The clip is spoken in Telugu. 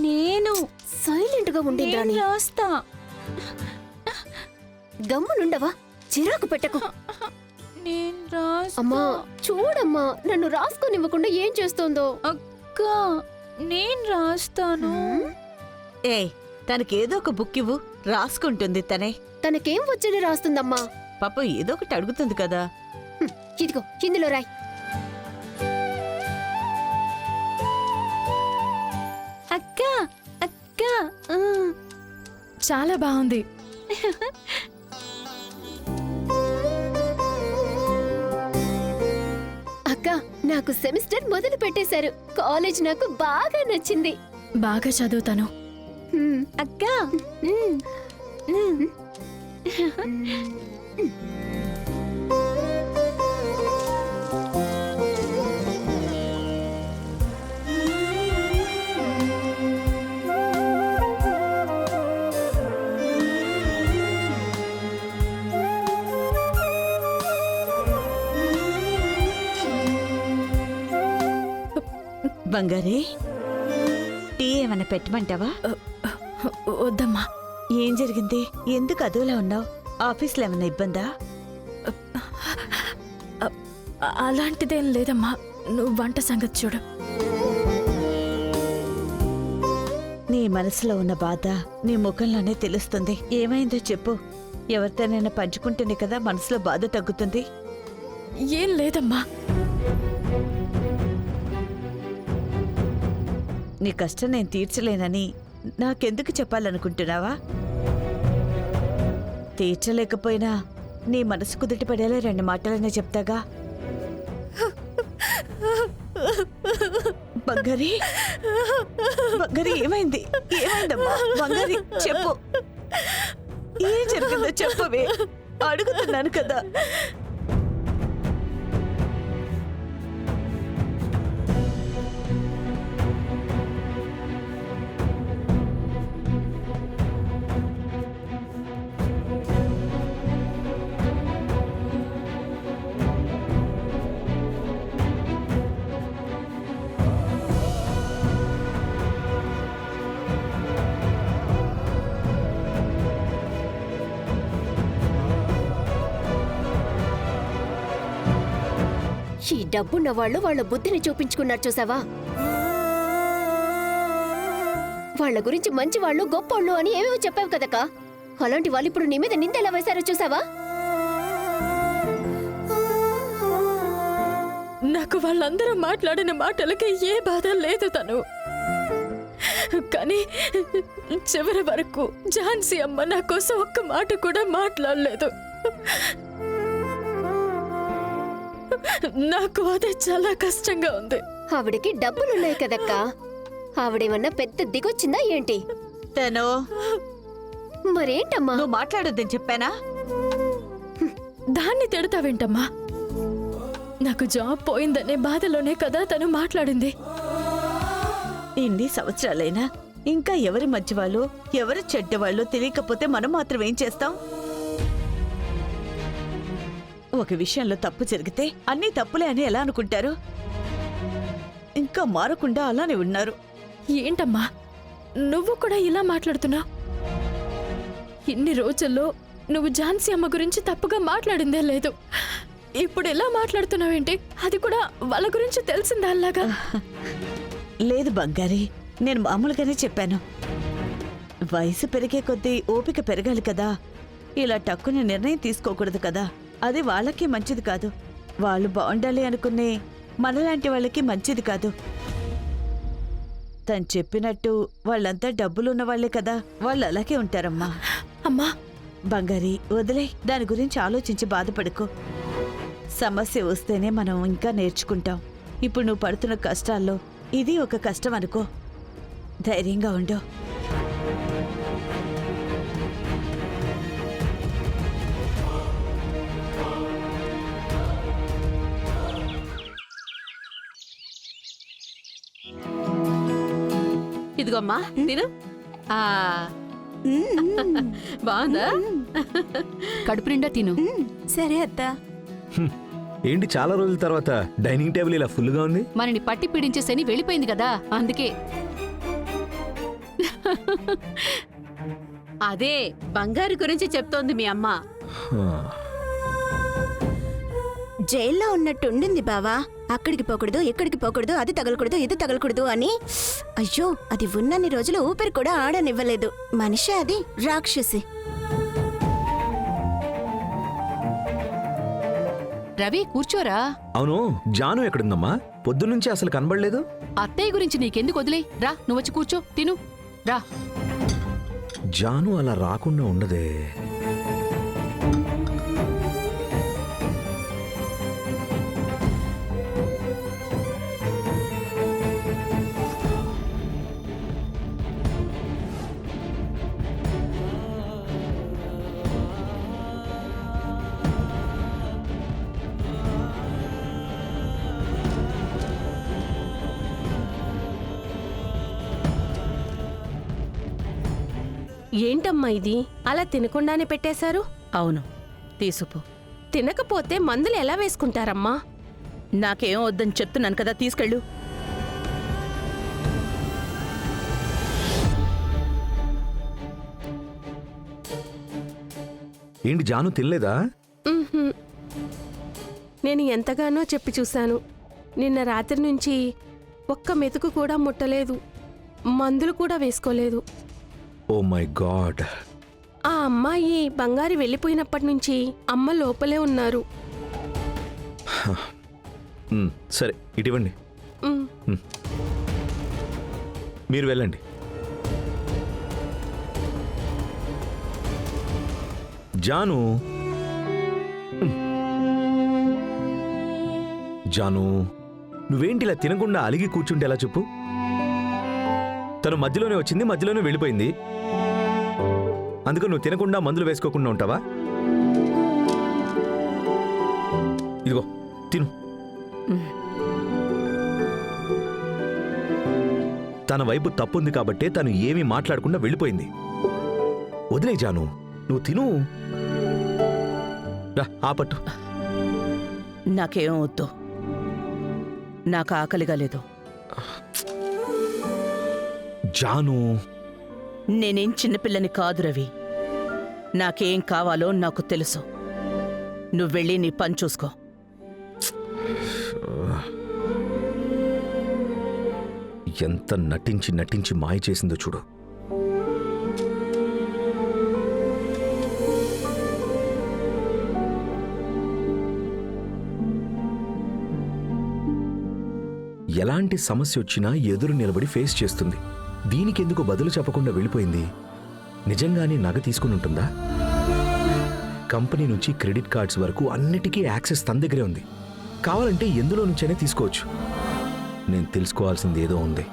నేను సైలెంట్ గా ఉండి నేను రాస్తా. గమ్మునుండవా, చిరాకు పెట్టకు. నేను రాస్తా. అమ్మా చూడమ్మా, నన్ను రాసుకోనివ్వకుండా ఏం చేస్తోందో. అక్క నేను రాస్తాను. ఏయ్, తనకేదో ఒక బుక్ ఇవ్వు, రాసుకుంటుంది తనే. తనకేం వచ్చని రాస్తుందమ్మా. పాప ఏదో ఒకటి అడుగుతుంది కదా. ఇదిగో ఇందులో రాయ్. అక్క అక్క చాలా బాగుంది. అక్క, నాకు సెమిస్టర్ మొదలు పెట్టేశారు. కాలేజ్ నాకు బాగా నచ్చింది. బాగా చదువుతాను. అక్క బంగారే, టీ ఏమన్నా పెట్టమంటావా? వద్దమ్మా. ఏం జరిగింది? ఎందుకు అదోలా ఉన్నావు? ఆఫీస్లో ఏమన్నా ఇబ్బందా? అలాంటిదేం లేదమ్మా. నువ్వు వంట సంగతి చూడు. నీ మనసులో ఉన్న బాధ నీ ముఖంలోనే తెలుస్తుంది. ఏమైందో చెప్పు. ఎవరితోనైనా పంచుకుంటేనే కదా మనసులో బాధ తగ్గుతుంది. ఏం లేదమ్మా. నీ కష్టం నేను తీర్చలేనని నాకెందుకు చెప్పాలనుకుంటున్నావా? తీర్చలేకపోయినా నీ మనసు కుదుట పడేలా 2 మాటలనే చెప్తాగా. బంగారి, బంగారి ఏమైంది? ఏమైందమ్మా? బంగారి చెప్పు, ఏం జరిగిందో చెప్పవే. అడుగుతున్నాను కదా. ఈ డబ్బున్న వాళ్ళు వాళ్ళ బుద్ధిని చూపించుకున్నారు చూసావా. వాళ్ళ గురించి మంచి వాళ్ళు గొప్పోళ్ళు అని ఏమేమో చెప్పావు కదక్క. అలాంటి వాళ్ళు ఇప్పుడు నీ మీద నిందెలా వేశారో చూసావా. నాకు వాళ్ళందరూ మాట్లాడిన మాటలకి ఏ బాధ లేదు తను. కానీ చివరి వరకు ఝాన్సీ అమ్మ నా కోసం ఒక్క మాట కూడా మాట్లాడలేదు. నాకు అదే చాలా కష్టంగా ఉంది. ఆవిడకి డబ్బులున్నాయి కదక్క. ఆవిడేమన్నా పెద్ద దిగొచ్చిందా ఏంటి? తను మరేంటమ్మా? నువ్వు మాట్లాడొద్దని చెప్పానా? దాన్ని తిడతావేంటమ్మా? నాకు జాబ్ పోయిందనే బాధలోనే కదా తను మాట్లాడింది. ఇన్ని సంవత్సరాలైనా ఇంకా ఎవరి మంచివాళ్ళు ఎవరి చెడ్డవాళ్ళు తెలియకపోతే మనం మాత్రం ఏం చేస్తాం? ఒక విషయంలో తప్పు జరిగితే అన్నీ తప్పులే అని ఎలా అనుకుంటారు? ఇంకా మారకుండా అలానే ఉన్నారు. ఏంటమ్మా నువ్వు కూడా ఇలా మాట్లాడుతున్నావు? ఇన్ని రోజుల్లో నువ్వు ఝాన్సీ అమ్మ గురించి తప్పుగా మాట్లాడిందే లేదు. ఇప్పుడు ఎలా మాట్లాడుతున్నావేంటి? అది కూడా వాళ్ళ గురించి తెలిసిందా అలాగా? లేదు బంగారి, నేను మామూలుగానే చెప్పాను. వయసు పెరిగే కొద్దీ ఓపిక పెరగాలి కదా. ఇలా టక్కున నిర్ణయం తీసుకోకూడదు కదా. అది వాళ్ళకి మంచిది కాదు. వాళ్ళు బాగుండాలి అనుకునే మనలాంటి వాళ్ళకి మంచిది కాదు. తను చెప్పినట్టు వాళ్ళంతా డబ్బులున్న వాళ్లే కదా. వాళ్ళు అలాగే ఉంటారమ్మా. అమ్మా బంగారి, వదిలే. దాని గురించి ఆలోచించి బాధపడుకో. సమస్య వస్తేనే మనం ఇంకా నేర్చుకుంటాం. ఇప్పుడు నువ్వు పడుతున్న కష్టాల్లో ఇది ఒక కష్టం అనుకో. ధైర్యంగా ఉండు. ఇదిగోమ్మా తిను. బాగుందా? కడుపు నిండా తిను. సరే అత్త. ఏంటి చాలా రోజుల తర్వాత డైనింగ్ టేబుల్ ఇలా ఫుల్గా ఉంది? మనని పట్టి పీడించే శని వెళ్ళిపోయింది కదా, అందుకే. అదే బంగారు గురించి చెప్తోంది మీ అమ్మ. హా. జైల్లో ఉన్నట్టుండింది బావా. అక్కడికి పోకూడదు, ఇక్కడికి పోకూడదు, అది తగలకూడదు, ఇది తగలకూడదు అని. అయ్యో, అది ఉన్నన్ని రోజులు ఊపిరి కూడా ఆడనివ్వలేదు. మనిషి అది, రాక్షసి. రవి కూర్చోరా. అవును, జాను ఎక్కడుందమ్మా? పొద్దున్నుంచి అసలు కనబడలేదు. అత్తయ్య గురించి నీకెందుకు వదిలే, రా నువ్వు వచ్చి కూర్చో, తిను రా. జాను అలా రాకుండా ఉండదే. ఏంటమ్మా ఇది అలా తినకుండానే పెట్టేశారు? అవును, తీసుకుపో. తినకపోతే మందులు ఎలా వేసుకుంటారమ్మా? నాకేం వద్దని చెప్తున్నాను కదా, తీసుకెళ్ళు. ఏంటి జాను తినలేదా? ఉహుం. నేను ఎంతగానో చెప్పి చూశాను. నిన్న రాత్రి నుంచి ఒక్క మెతుకు కూడా ముట్టలేదు, మందులు కూడా వేసుకోలేదు. Oh my God. ఆ అమ్మాయి బంగారి వెళ్ళిపోయినప్పటి నుంచి అమ్మ లోపలే ఉన్నారు. సరే, ఇటివ్వండి. ఉమ్. మీరు వెళ్ళండి. జాను. జాను, నువ్వేంటి ఇలా తినకుండా అలిగి కూర్చుంటే ఎలా చెప్పు? తను మధ్యలోనే వచ్చింది, మధ్యలోనే వెళ్ళిపోయింది. అందుకు నువ్వు తినకుండా మందులు వేసుకోకుండా ఉంటావా? ఇదిగో తిను. తన వైపు తప్పుంది కాబట్టే తను ఏమీ మాట్లాడకుండా వెళ్ళిపోయింది. వదిలే జాను, నువ్వు తిను. రా, ఆ పట్టు. నాకేం వద్దు, నాకు ఆకలిగా లేదు. జాను, నేనేం చిన్నపిల్లని కాదు రవి. నాకేం కావాలో నాకు తెలుసు. నువ్వెళ్ళి నీ పని చూసుకో. ఎంత నటించి నటించి మాయ చేసిందో చూడు. ఎలాంటి సమస్య వచ్చినా ఎదురు నిలబడి ఫేస్ చేస్తుంది. దీనికెందుకు బదులు చెప్పకుండా వెళ్ళిపోయింది? నిజంగానే నగ తీసుకుని ఉంటుందా? కంపెనీ నుంచి క్రెడిట్ కార్డ్స్ వరకు అన్నిటికీ యాక్సెస్ తన దగ్గరే ఉంది. కావాలంటే ఎందులో నుంచైనా తీసుకోవచ్చు. నేను తెలుసుకోవాల్సింది ఏదో ఉంది.